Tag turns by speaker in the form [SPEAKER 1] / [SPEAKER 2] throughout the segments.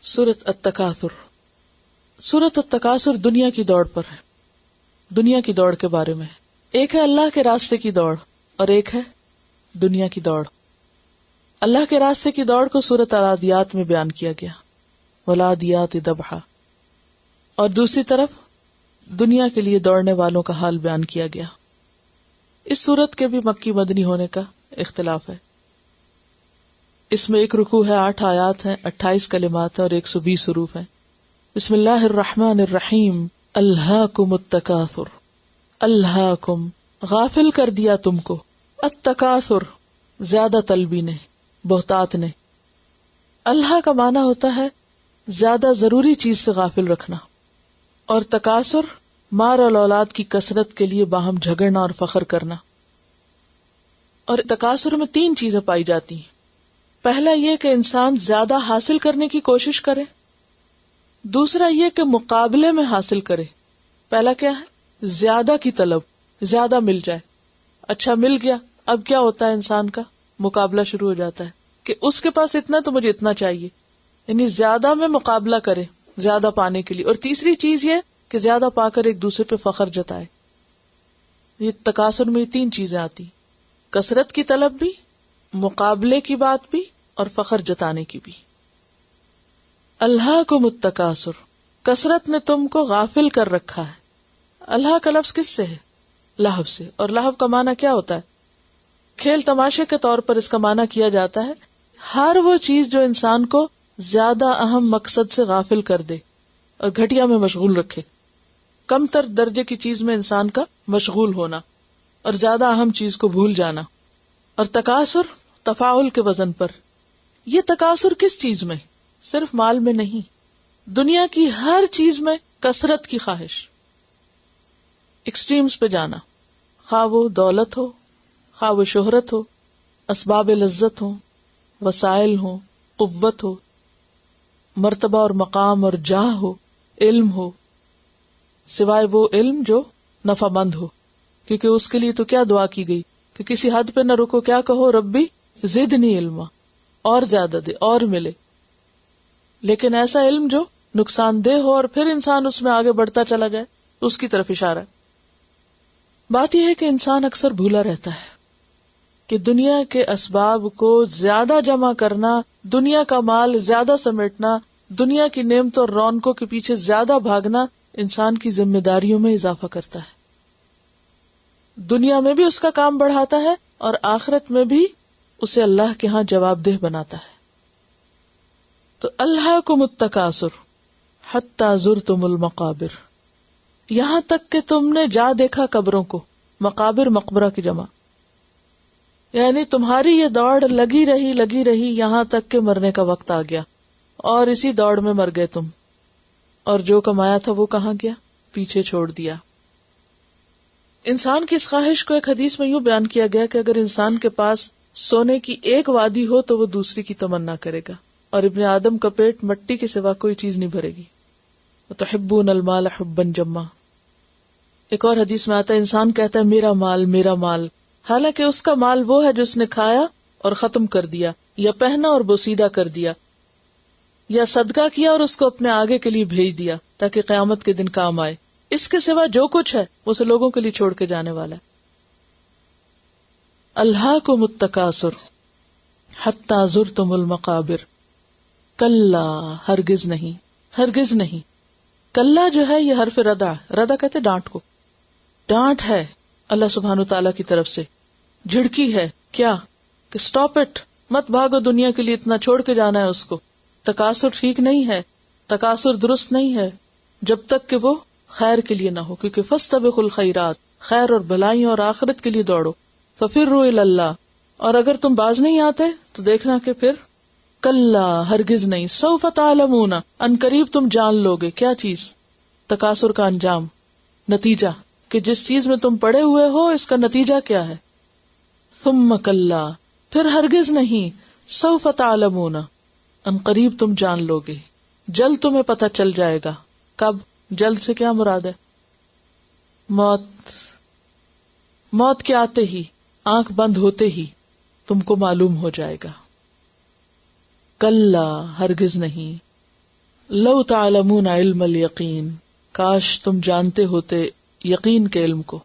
[SPEAKER 1] سورۃ التکاثر. سورۃ التکاثر دنیا کی دوڑ پر ہے، دنیا کی دوڑ کے بارے میں. ایک ہے اللہ کے راستے کی دوڑ اور ایک ہے دنیا کی دوڑ. اللہ کے راستے کی دوڑ کو سورۃ العادیات میں بیان کیا گیا، والعادیات ضبحا، اور دوسری طرف دنیا کے لیے دوڑنے والوں کا حال بیان کیا گیا. اس سورت کے بھی مکی مدنی ہونے کا اختلاف ہے. اس میں ایک رکوع ہے، 8 آیات ہیں، 28 کلمات ہیں اور 120 حروف ہیں. بسم اللہ الرحمن الرحیم. الہاکم التکاثر. الہاکم غافل کر دیا تم کو، التکاثر زیادہ طلبی نے، بہتات نے. اللہ کا معنی ہوتا ہے زیادہ ضروری چیز سے غافل رکھنا، اور تکاثر مال اور اولاد کی کثرت کے لیے باہم جھگڑنا اور فخر کرنا. اور تکاثر میں 3 چیزیں پائی جاتی ہیں. پہلا یہ کہ انسان زیادہ حاصل کرنے کی کوشش کرے، دوسرا یہ کہ مقابلے میں حاصل کرے. پہلا کیا ہے؟ زیادہ کی طلب، زیادہ مل جائے. اچھا مل گیا، اب کیا ہوتا ہے انسان کا مقابلہ شروع ہو جاتا ہے کہ اس کے پاس اتنا تو مجھے اتنا چاہیے، یعنی زیادہ میں مقابلہ کرے زیادہ پانے کے لیے. اور تیسری چیز یہ کہ زیادہ پا کر ایک دوسرے پہ فخر جتائے. یہ تکاثر میں 3 چیزیں آتی، کثرت کی طلب بھی، مقابلے کی بات بھی، اور فخر جتانے کی بھی. الہاکم التکاثر، کثرت نے تم کو غافل کر رکھا ہے. اللہ کا لفظ کس سے ہے؟ لہو سے. اور لہو کا معنی کیا ہوتا ہے؟ کھیل تماشے کے طور پر اس کا معنی کیا جاتا ہے ہر وہ چیز جو انسان کو زیادہ اہم مقصد سے غافل کر دے اور گھٹیا میں مشغول رکھے. کم تر درجے کی چیز میں انسان کا مشغول ہونا اور زیادہ اہم چیز کو بھول جانا. اور تکاثر تفاعل کے وزن پر. یہ تکاثر کس چیز میں؟ صرف مال میں نہیں، دنیا کی ہر چیز میں کثرت کی خواہش، ایکسٹریمز پہ جانا، خواہ وہ دولت ہو، خواہ وہ شہرت ہو، اسباب لذت ہو، وسائل ہو، قوت ہو، مرتبہ اور مقام اور جاہ ہو، علم ہو، سوائے وہ علم جو نفع مند ہو. کیونکہ اس کے لیے تو کیا دعا کی گئی کہ کسی حد پہ نہ رکو، کیا کہو؟ ربی زدنی علما، اور زیادہ دے اور ملے. لیکن ایسا علم جو نقصان دہ ہو اور پھر انسان اس میں آگے بڑھتا چلا جائے، اس کی طرف اشارہ. بات یہ ہے کہ انسان اکثر بھولا رہتا ہے کہ دنیا کے اسباب کو زیادہ جمع کرنا، دنیا کا مال زیادہ سمیٹنا، دنیا کی نعمتوں اور رونقوں کے پیچھے زیادہ بھاگنا انسان کی ذمہ داریوں میں اضافہ کرتا ہے. دنیا میں بھی اس کا کام بڑھاتا ہے اور آخرت میں بھی اسے اللہ کے ہاں جواب دہ بناتا ہے. تو الہاکم التکاثر حتی زرتم المقابر، یہاں تک کہ تم نے جا دیکھا قبروں کو. مقابر مقبرہ کی جمع، یعنی تمہاری یہ دوڑ لگی رہی یہاں تک کہ مرنے کا وقت آ گیا اور اسی دوڑ میں مر گئے تم. اور جو کمایا تھا وہ کہاں گیا؟ پیچھے چھوڑ دیا. انسان کی اس خواہش کو ایک حدیث میں یوں بیان کیا گیا کہ اگر انسان کے پاس سونے کی ایک وادی ہو تو وہ دوسری کی تمنا کرے گا، اور ابن آدم کا پیٹ مٹی کے سوا کوئی چیز نہیں بھرے گی. وَتُحِبُّونَ الْمَالَ حُبًّا جَمًّا. ایک اور حدیث میں آتا ہے انسان کہتا ہے میرا مال میرا مال، حالانکہ اس کا مال وہ ہے جس نے کھایا اور ختم کر دیا، یا پہنا اور بوسیدہ کر دیا، یا صدقہ کیا اور اس کو اپنے آگے کے لیے بھیج دیا تاکہ قیامت کے دن کام آئے. اس کے سوا جو کچھ ہے وہ اسے لوگوں کے لیے چھوڑ کے جانے والا ہے. الہاکم التکاثر حتی زرتم المقابر. کلا، ہرگز نہیں، ہرگز نہیں. کلا جو ہے یہ حرف ردا، ردا کہتے ڈانٹ کو، ڈانٹ ہے اللہ سبحانہ تعالیٰ کی طرف سے، جھڑکی ہے. کیا؟ کہ سٹاپ اٹ، مت بھاگو دنیا کے لیے، اتنا چھوڑ کے جانا ہے اس کو. تکاثر ٹھیک نہیں ہے، تکاثر درست نہیں ہے جب تک کہ وہ خیر کے لیے نہ ہو. کیونکہ فاستبقوا الخیرات، خیر اور بھلائیوں اور آخرت کے لیے دوڑو. ففروا الی اللہ، اور اگر تم باز نہیں آتے تو دیکھنا کہ پھر کلا، ہرگز نہیں، سوف تعلمون، ان قریب تم جان لوگے. کیا چیز؟ تکاثر کا انجام، نتیجہ، کہ جس چیز میں تم پڑے ہوئے ہو اس کا نتیجہ کیا ہے. ثم کلا، پھر ہرگز نہیں، سوف تعلمون، ان قریب تم جان لوگے، جلد تمہیں پتہ چل جائے گا. کب؟ جلد سے کیا مراد ہے؟ موت. موت کے آتے ہی، آنکھ بند ہوتے ہی تم کو معلوم ہو جائے گا. کلا، ہرگز نہیں، لو تعلمون علم الیقین، کاش تم جانتے ہوتے یقین کے علم کو،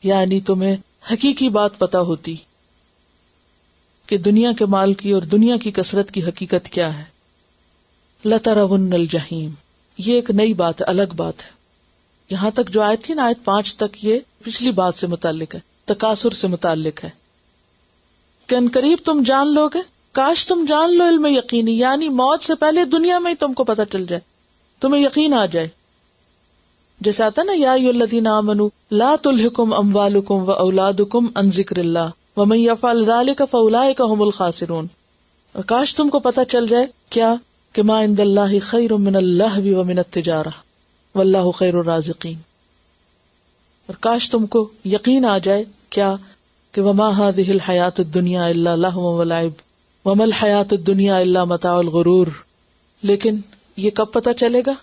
[SPEAKER 1] یعنی تمہیں حقیقی بات پتا ہوتی کہ دنیا کے مال کی اور دنیا کی کثرت کی حقیقت کیا ہے. لترون الجحیم، یہ ایک نئی بات ہے، الگ بات ہے. یہاں تک جو آیت تھی نا، آیت 5 تک، یہ پچھلی بات سے متعلق ہے، تکاثر سے متعلق ہے کہ ان قریب تم جان لو گے. کاش تم جان لو علم یقینی، یعنی موت سے پہلے دنیا میں ہی تم کو پتا چل جائے، تمہیں یقین آ جائے. جیسے آتا نا، یا ایھا الذین آمنوا لا تلھکم اموالکم واولادکم عن ذکر اللہ ومن یفعل ذلک فاولئک هم الخاسرون. اور کاش تم کو پتا چل جائے کیا، کہ ما عند اللہ خیر من اللہو ومن التجارہ واللہ خیر الرازقین. اور کاش تم کو یقین آ جائے کیا، کہ وما ھذہ الحیاۃ الدنیا الا لہو ولعب وما الحیاۃ الدنیا الا متاع الغرور. لیکن یہ کب پتا چلے گا؟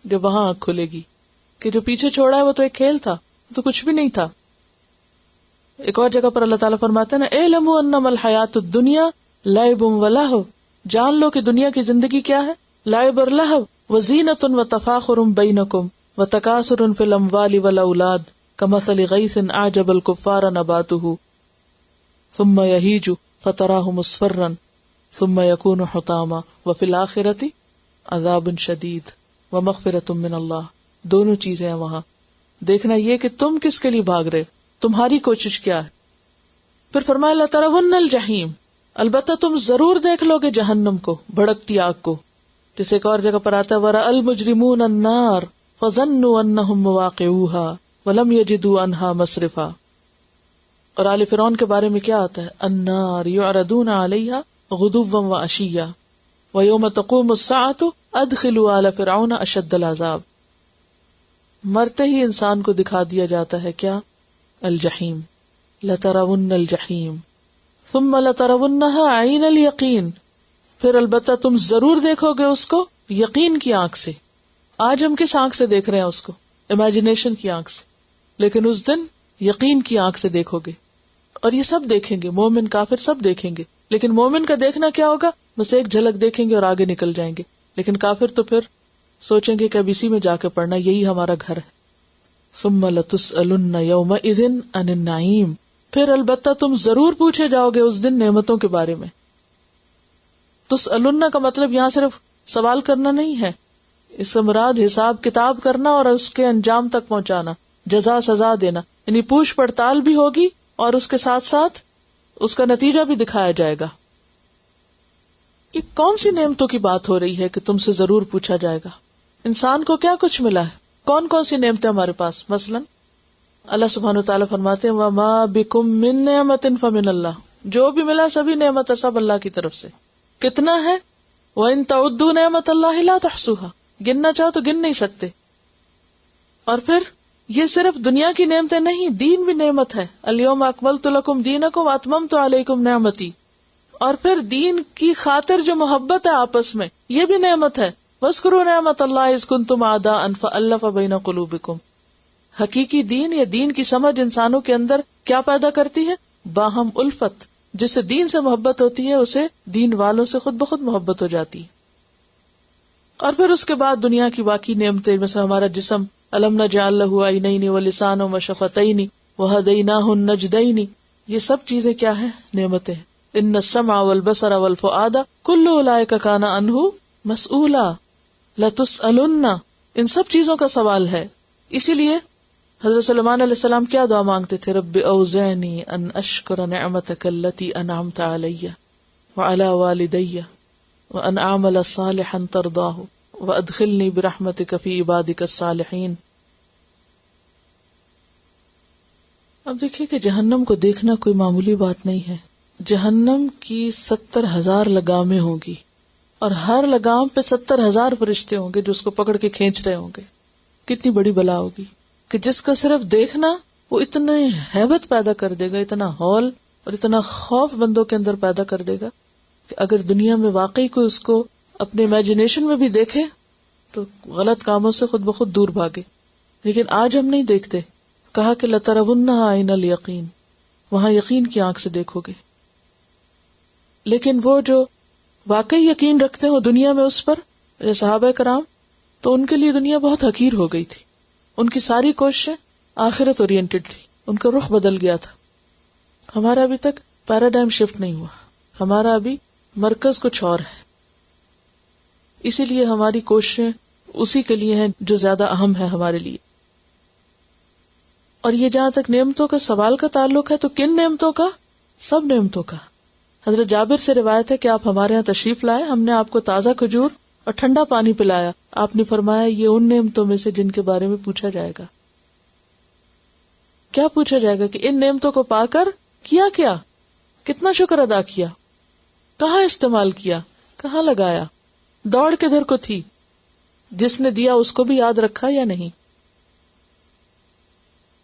[SPEAKER 1] جب وہاں آنکھ کھلے گی کہ جو پیچھے چھوڑا ہے وہ تو ایک کھیل تھا، تو کچھ بھی نہیں تھا. ایک اور جگہ پر اللہ تعالیٰ فرماتے ہیں نا، اعلموا انما الحیاۃ الدنیا لعب ولہو، جان لو کہ دنیا کی زندگی کیا ہے، لعب اور لہو، وزینۃ وتفاخر بینکم وتکاثر فی الاموال والاولاد کمثل غیث اعجب الکفار نباتہ ثم یہیج فتراہ مصفرا ثم یکون حطاما وفی الآخرۃ عذاب شدید ومغفرۃ من اللہ. دونوں چیزیں ہیں وہاں. دیکھنا یہ کہ تم کس کے لیے بھاگ رہے، تمہاری کوشش کیا ہے. پھر فرمایا لترون الجحیم، البتہ تم ضرور دیکھ لو گے جہنم کو، بھڑکتی آگ کو. جیسے ایک اور جگہ پر آتا ہے ورأى المجرمون النار فظنوا انہم مواقعوها ولم یجدوا عنہا مصرفا. اور آل فرعون کے بارے میں کیا آتا ہے، النار یعرضون علیہا غدوا وعشیا ویوم تقوم الساعة ادخلوا آل فرعون اشد العذاب. مرتے ہی انسان کو دکھا دیا جاتا ہے کیا، الجحیم. لترون الجحیم ثم لترونها عین الیقین، پھر البتہ تم ضرور دیکھو گے اس کو یقین کی آنکھ سے. آج ہم کس آنکھ سے دیکھ رہے ہیں اس کو، امیجنیشن کی آنکھ سے، لیکن اس دن یقین کی آنکھ سے دیکھو گے. اور یہ سب دیکھیں گے، مومن کافر سب دیکھیں گے. لیکن مومن کا دیکھنا کیا ہوگا، بس ایک جھلک دیکھیں گے اور آگے نکل جائیں گے. لیکن کافر تو پھر سوچیں گے کہ اب اسی میں جا کے پڑھنا، یہی ہمارا گھر ہے. ثم لتسألن یومئذ عن النعیم، پھر البتہ تم ضرور پوچھے جاؤ گے اس دن نعمتوں کے بارے میں. تسألن کا مطلب یہاں صرف سوال کرنا نہیں ہے، اس سے مراد حساب کتاب کرنا اور اس کے انجام تک پہنچانا، جزا سزا دینا. یعنی پوچھ پڑتال بھی ہوگی اور اس کے ساتھ ساتھ اس کا نتیجہ بھی دکھایا جائے گا. یہ کون سی نعمتوں کی بات ہو رہی ہے کہ تم سے ضرور پوچھا جائے گا؟ انسان کو کیا کچھ ملا ہے، کون کون سی نعمتیں ہمارے پاس؟ مثلا اللہ سبحانہ وتعالیٰ فرماتے ہیں وَمَا بِكُم مِّن نِعْمَةٍ فَمِنَ اللَّهِ، جو بھی ملا سبھی نعمت ہے، سب اللہ کی طرف سے. کتنا ہے؟ وَإِن تَعُدُّوا نِعْمَةَ اللَّهِ لَا تُحْصُوهَا، گننا چاہو تو گن نہیں سکتے. اور پھر یہ صرف دنیا کی نعمتیں نہیں، دین بھی نعمت ہے. الْيَوْمَ أَكْمَلْتُ لَكُمْ دِينَكُمْ وَأَتْمَمْتُ عَلَيْكُمْ نِعْمَتِي. اور پھر دین کی خاطر جو محبت ہے آپس میں، یہ بھی نعمت ہے. وَاذْكُرُوا نِعْمَةَ اللَّهِ إِذْ كُنتُمْ أَعْدَاءً فَأَلَّفَ بَيْنَ قُلُوبِكُمْ. حقیقی دین یا دین کی سمجھ انسانوں کے اندر کیا پیدا کرتی ہے؟ باہم الفت. جس سے دین سے محبت ہوتی ہے اسے دین والوں سے خود بخود محبت ہو جاتی. اور پھر اس کے بعد دنیا کی باقی نعمتیں، مثلا ہمارا جسم، الم نجعل لہ عینین ولسانا وشفتین وہدیناہ النجدین، یہ سب چیزیں کیا ہیں؟ نعمتیں. ان السمع والبصر والفؤاد کل اولئک کان عنہ مسئولا لتسألن، ان سب چیزوں کا سوال ہے. اسی لیے حضرت سلیمان علیہ السلام کیا دعا مانگتے تھے؟ رب اوزعنی ان اشکر نعمتک التی انعمت علی وعلی والدی وان اعمل صالحا ترضاہ وادخلنی برحمتک فی عبادک الصالحین. اب دیکھیے کہ جہنم کو دیکھنا کوئی معمولی بات نہیں ہے. جہنم کی 70,000 لگامیں ہوں گی اور ہر لگام پہ 70,000 فرشتے ہوں گے جو اس کو پکڑ کے کھینچ رہے ہوں گے. کتنی بڑی بلا ہوگی کہ جس کا صرف دیکھنا وہ اتنا ہیبت پیدا کر دے گا، اتنا ہول اور اتنا خوف بندوں کے اندر پیدا کر دے گا کہ اگر دنیا میں واقعی کوئی اس کو اپنے امیجنیشن میں بھی دیکھے تو غلط کاموں سے خود بخود دور بھاگے. لیکن آج ہم نہیں دیکھتے. کہا کہ لترونها عین الیقین، وہاں یقین کی آنکھ سے دیکھو گے. لیکن وہ جو واقعی یقین رکھتے ہو دنیا میں اس پر، صحابہ کرام تو ان کے لیے دنیا بہت حقیر ہو گئی تھی. ان کی ساری کوششیں آخرت اورینٹڈ تھی، ان کا رخ بدل گیا تھا. ہمارا ابھی تک پیراڈائم شفٹ نہیں ہوا، ہمارا ابھی مرکز کچھ اور ہے. اسی لیے ہماری کوششیں اسی کے لیے ہیں جو زیادہ اہم ہے ہمارے لیے. اور یہ جہاں تک نعمتوں کا سوال کا تعلق ہے تو کن نعمتوں کا؟ سب نعمتوں کا. حضرت جابر سے روایت ہے کہ آپ ہمارے یہاں تشریف لائے، ہم نے آپ کو تازہ کھجور اور ٹھنڈا پانی پلایا. آپ نے فرمایا یہ ان نعمتوں میں سے جن کے بارے میں پوچھا جائے گا. کیا پوچھا جائے گا؟ کہ ان نعمتوں کو پا کر کیا کتنا شکر ادا کیا، کہاں استعمال کیا، کہاں لگایا، دوڑ کدھر کو تھی، جس نے دیا اس کو بھی یاد رکھا یا نہیں.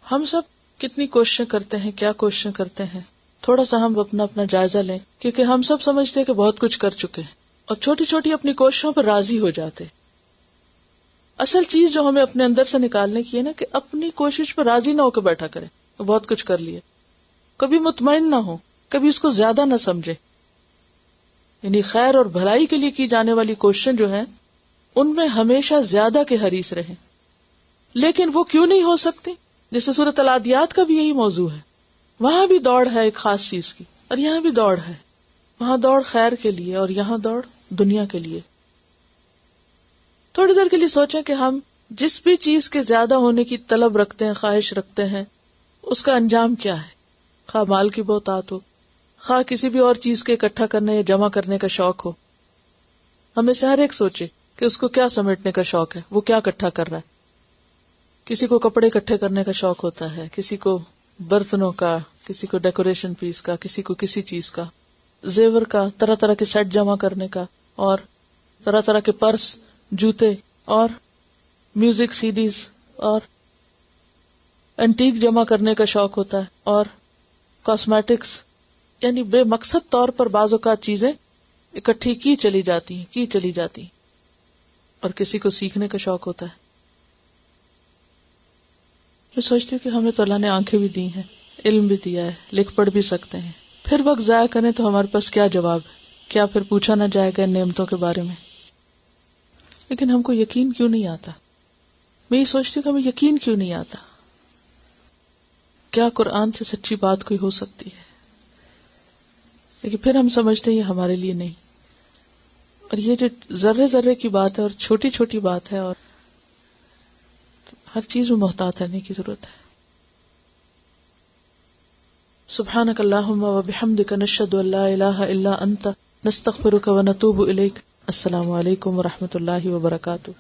[SPEAKER 1] ہم سب کتنی کوششیں کرتے ہیں، کیا کوششیں کرتے ہیں، تھوڑا سا ہم اپنا جائزہ لیں، کیونکہ ہم سب سمجھتے ہیں کہ بہت کچھ کر چکے ہیں اور چھوٹی چھوٹی اپنی کوششوں پر راضی ہو جاتے. اصل چیز جو ہمیں اپنے اندر سے نکالنے کی ہے نا، کہ اپنی کوشش پر راضی نہ ہو کے بیٹھا کریں بہت کچھ کر لیے. کبھی مطمئن نہ ہو، کبھی اس کو زیادہ نہ سمجھے. یعنی خیر اور بھلائی کے لیے کی جانے والی کوششیں جو ہیں ان میں ہمیشہ زیادہ کے حریص رہیں. لیکن وہ کیوں نہیں ہو سکتی؟ جیسے سورۃ العادیات کا بھی یہی موضوع ہے. وہاں بھی دوڑ ہے ایک خاص چیز کی، اور یہاں بھی دوڑ ہے. وہاں دوڑ خیر کے لیے اور یہاں دوڑ دنیا کے لیے. تھوڑی دیر کے لیے سوچیں کہ ہم جس بھی چیز کے زیادہ ہونے کی طلب رکھتے ہیں، خواہش رکھتے ہیں، اس کا انجام کیا ہے؟ خواہ مال کی بہتات ہو، خواہ کسی بھی اور چیز کے اکٹھا کرنے یا جمع کرنے کا شوق ہو. ہمیں سے ہر ایک سوچے کہ اس کو کیا سمیٹنے کا شوق ہے، وہ کیا اکٹھا کر رہا ہے. کسی کو کپڑے اکٹھے کرنے کا شوق ہوتا ہے، کسی کو برتنوں کا، کسی کو ڈیکوریشن پیس کا، کسی کو کسی چیز کا، زیور کا، طرح طرح کے سیٹ جمع کرنے کا، اور طرح طرح کے پرس، جوتے، اور میوزک سی ڈیز، اور اینٹیک جمع کرنے کا شوق ہوتا ہے، اور کاسمیٹکس. یعنی بے مقصد طور پر بعض اوقات چیزیں اکٹھی کی چلی جاتی اور کسی کو سیکھنے کا شوق ہوتا ہے. میں سوچتی ہوں کہ ہمیں تو اللہ نے آنکھیں بھی دی ہیں، علم بھی دیا ہے، لکھ پڑھ بھی سکتے ہیں. پھر وقت ضائع کریں تو ہمارے پاس کیا جواب ہے؟ کیا پھر پوچھا نہ جائے گا ان نعمتوں کے بارے میں؟ لیکن ہم کو یقین کیوں نہیں آتا؟ میں یہ سوچتی ہوں کہ ہمیں یقین کیوں نہیں آتا؟ کیا قرآن سے سچی بات کوئی ہو سکتی ہے؟ لیکن پھر ہم سمجھتے ہیں یہ ہمارے لیے نہیں. اور یہ جو ذرے ذرے کی بات ہے اور چھوٹی چھوٹی بات ہے، اور ہر چیز میں محتاط رہنے کی ضرورت ہے. سبحانک اللہم و بحمدک نشہد ان لا الہ الا انت نستغفرک و نتوب الیک. السلام علیکم و رحمۃ اللہ وبرکاتہ.